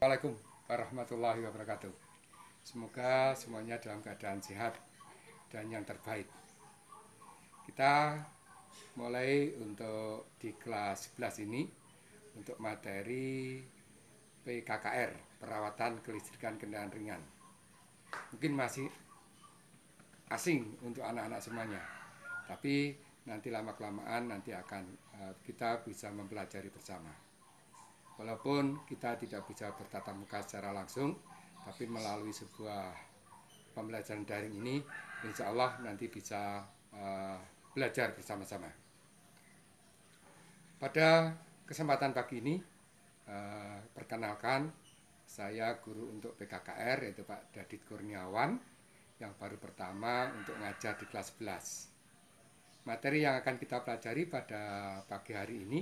Assalamualaikum warahmatullahi wabarakatuh. Semoga semuanya dalam keadaan sehat dan yang terbaik. Kita mulai untuk di kelas 11 ini untuk materi PKKR, perawatan kelistrikan kendaraan ringan. Mungkin masih asing untuk anak-anak semuanya, tapi nanti lama-kelamaan nanti akan kita bisa mempelajari bersama. Walaupun kita tidak bisa bertatap muka secara langsung, tapi melalui sebuah pembelajaran daring ini, insya Allah nanti bisa belajar bersama-sama. Pada kesempatan pagi ini, perkenalkan, saya guru untuk PKKR, yaitu Pak Dadit Kurniawan, yang baru pertama untuk ngajar di kelas 11. Materi yang akan kita pelajari pada pagi hari ini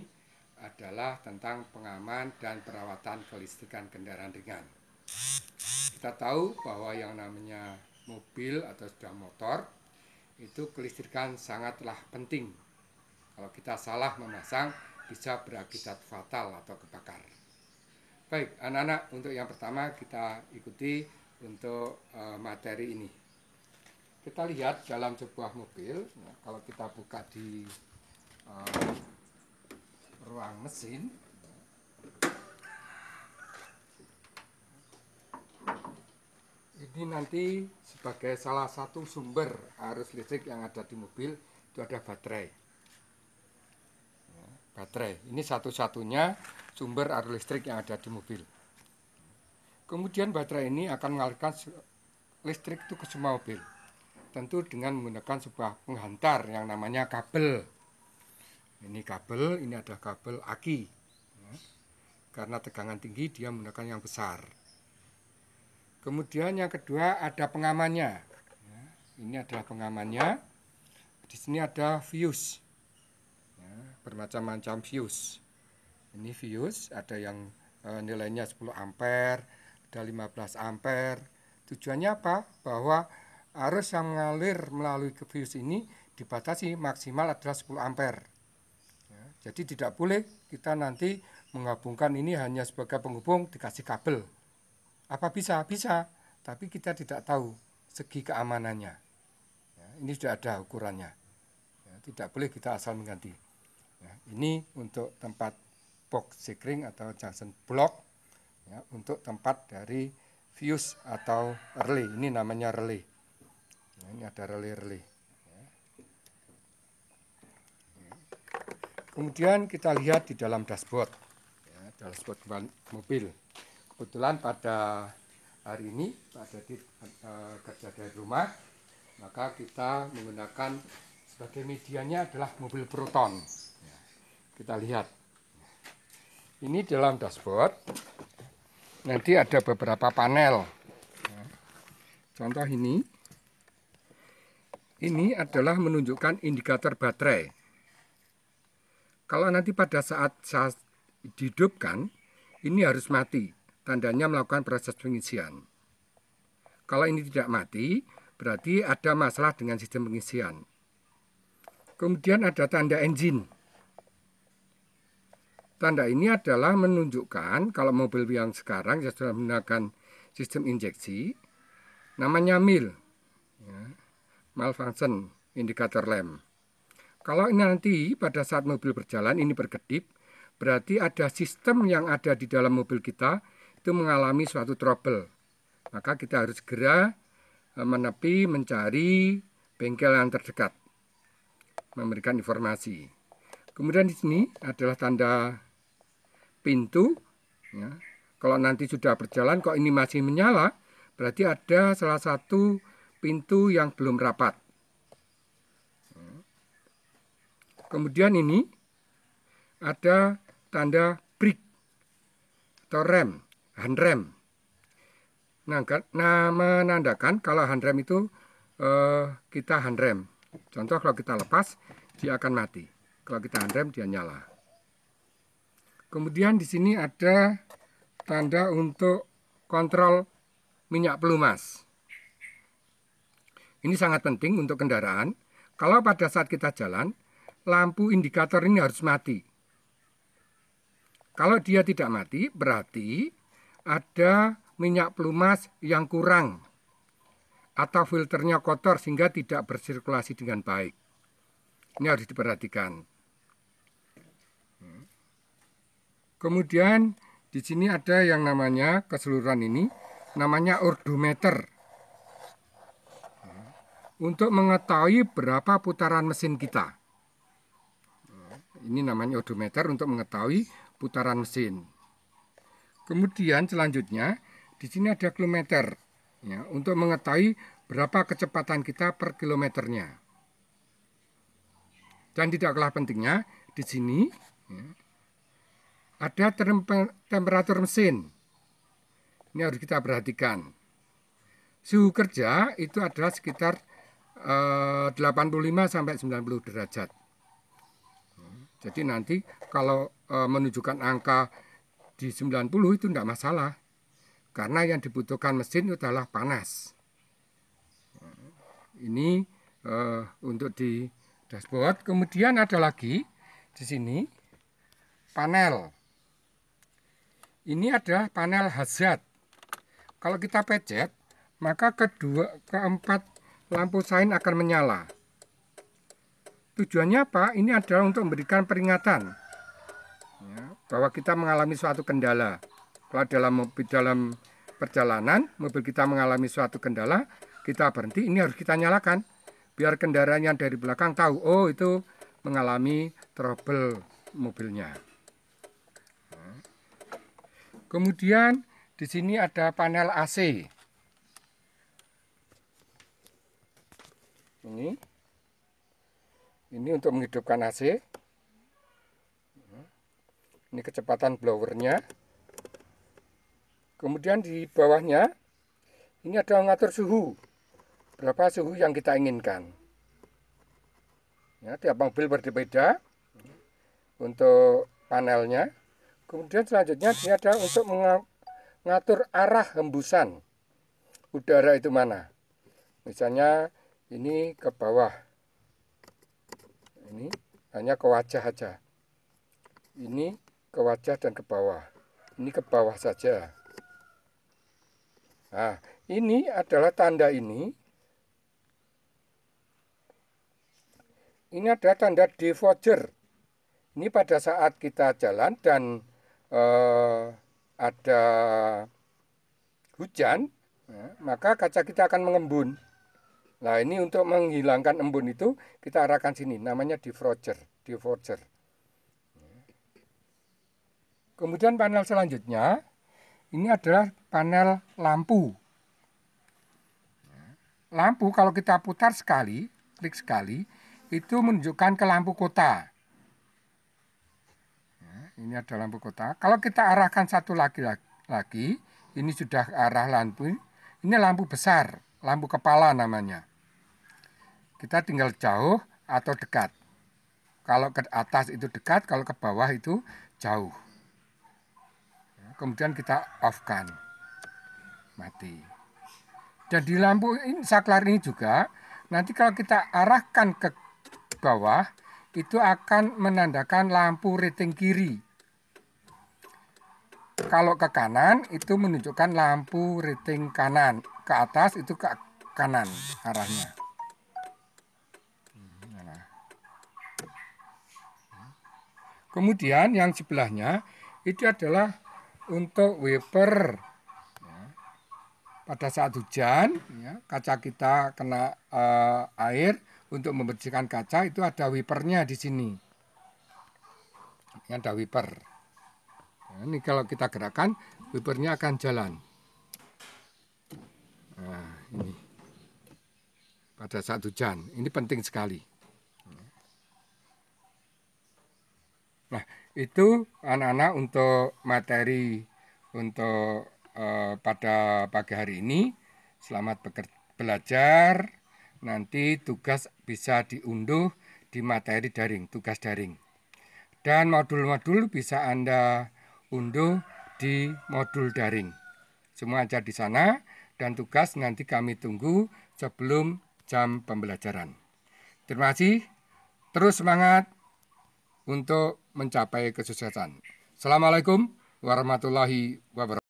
adalah tentang pengaman dan perawatan kelistrikan kendaraan ringan. Kita tahu bahwa yang namanya mobil atau sepeda motor itu kelistrikan sangatlah penting. Kalau kita salah memasang bisa berakibat fatal atau kebakar. Baik, anak-anak, untuk yang pertama kita ikuti untuk materi ini. Kita lihat dalam sebuah mobil, kalau kita buka di ruang mesin, ini nanti sebagai salah satu sumber arus listrik yang ada di mobil itu ada baterai. Baterai ini satu-satunya sumber arus listrik yang ada di mobil. Kemudian baterai ini akan mengalirkan listrik itu ke semua mobil, tentu dengan menggunakan sebuah penghantar yang namanya kabel. Ini kabel, ini adalah kabel aki. Karena tegangan tinggi dia menggunakan yang besar. Kemudian yang kedua ada pengamannya. Ini adalah pengamannya. Di sini ada fuse. Bermacam-macam fuse. Ini fuse, ada yang nilainya 10 ampere, ada 15 ampere. Tujuannya apa? Bahwa arus yang mengalir melalui fuse ini dibatasi maksimal adalah 10 ampere. Jadi tidak boleh kita nanti menggabungkan ini hanya sebagai penghubung dikasih kabel. Apa bisa? Bisa, tapi kita tidak tahu segi keamanannya. Ini sudah ada ukurannya. Tidak boleh kita asal mengganti. Ini untuk tempat box sekring atau junction block, untuk tempat dari fuse atau relay. Ini namanya relay. Ini ada relay-relay. Kemudian kita lihat di dalam dashboard, dashboard mobil. Kebetulan pada hari ini Pak Dadit kerja dari rumah, maka kita menggunakan sebagai medianya adalah mobil Proton. Kita lihat, ini dalam dashboard, nanti ada beberapa panel. Contoh ini adalah menunjukkan indikator baterai. Kalau nanti pada saat dihidupkan, ini harus mati. Tandanya melakukan proses pengisian. Kalau ini tidak mati, berarti ada masalah dengan sistem pengisian. Kemudian ada tanda engine. Tanda ini adalah menunjukkan kalau mobil yang sekarang sudah menggunakan sistem injeksi, namanya MIL, malfunction indicator lamp. Kalau ini nanti pada saat mobil berjalan ini berkedip, berarti ada sistem yang ada di dalam mobil kita itu mengalami suatu trouble. Maka kita harus segera menepi mencari bengkel yang terdekat, memberikan informasi. Kemudian di sini adalah tanda pintu. Kalau nanti sudah berjalan kok ini masih menyala, berarti ada salah satu pintu yang belum rapat. Kemudian ini ada tanda brake atau rem, handrem. Nah, menandakan kalau handrem itu kita handrem. Contoh kalau kita lepas, dia akan mati. Kalau kita handrem, dia nyala. Kemudian di sini ada tanda untuk kontrol minyak pelumas. Ini sangat penting untuk kendaraan. Kalau pada saat kita jalan, lampu indikator ini harus mati. Kalau dia tidak mati, berarti ada minyak pelumas yang kurang atau filternya kotor sehingga tidak bersirkulasi dengan baik. Ini harus diperhatikan. Kemudian di sini ada yang namanya keseluruhan ini, namanya odometer. Untuk mengetahui berapa putaran mesin kita. Ini namanya odometer untuk mengetahui putaran mesin. Kemudian selanjutnya di sini ada kilometer, ya, untuk mengetahui berapa kecepatan kita per kilometernya. Dan tidak kalah pentingnya di sini, ya, ada temperatur mesin. Ini harus kita perhatikan. Suhu kerja itu adalah sekitar 85 sampai 90 derajat. Jadi nanti kalau menunjukkan angka di 90 itu tidak masalah. Karena yang dibutuhkan mesin itu adalah panas. Ini untuk di dashboard. Kemudian ada lagi di sini panel. Ini adalah panel hazard. Kalau kita pencet, maka keempat lampu sein akan menyala. Tujuannya apa? Ini adalah untuk memberikan peringatan, ya, bahwa kita mengalami suatu kendala. Kalau dalam perjalanan mobil kita mengalami suatu kendala, kita berhenti. Ini harus kita nyalakan biar kendaraan yang dari belakang tahu, oh itu mengalami trouble mobilnya. Kemudian di sini ada panel AC. Ini untuk menghidupkan AC. Ini kecepatan blowernya. Kemudian di bawahnya ini ada mengatur suhu. Berapa suhu yang kita inginkan. Ya, tiap mobil berbeda untuk panelnya. Kemudian selanjutnya dia ada untuk mengatur arah hembusan udara itu mana. Misalnya ini ke bawah. Ini hanya ke wajah saja. Ini ke wajah dan ke bawah. Ini ke bawah saja. Nah, ini adalah tanda ini. Ini adalah tanda defogger. Ini pada saat kita jalan dan ada hujan, ya, maka kaca kita akan mengembun. Nah, ini untuk menghilangkan embun itu kita arahkan sini, namanya defogger. Kemudian panel selanjutnya, ini adalah panel lampu. Lampu kalau kita putar sekali, klik sekali, itu menunjukkan ke lampu kota. Ini ada lampu kota. Kalau kita arahkan satu lagi, ini sudah arah lampu. Ini lampu besar, lampu kepala namanya. Kita tinggal jauh atau dekat. Kalau ke atas itu dekat, kalau ke bawah itu jauh. Kemudian kita off-kan, mati. Dan di lampu ini, saklar ini juga, nanti kalau kita arahkan ke bawah, itu akan menandakan lampu rating kiri. Kalau ke kanan, itu menunjukkan lampu rating kanan. Ke atas, itu ke kanan arahnya. Kemudian yang sebelahnya, itu adalah untuk wiper. Pada saat hujan, ya, kaca kita kena air, untuk membersihkan kaca itu ada wipernya di sini. Ini ada wiper. Nah, ini kalau kita gerakkan, wipernya akan jalan. Nah, ini pada saat hujan, ini penting sekali. Nah, itu anak-anak untuk materi untuk pada pagi hari ini. Selamat belajar. Nanti tugas bisa diunduh di materi daring, tugas daring. Dan modul-modul bisa Anda unduh di modul daring. Semua ada di sana dan tugas nanti kami tunggu sebelum jam pembelajaran. Terima kasih. Terus semangat untuk mencapai kesuksesan. Assalamualaikum warahmatullahi wabarakatuh.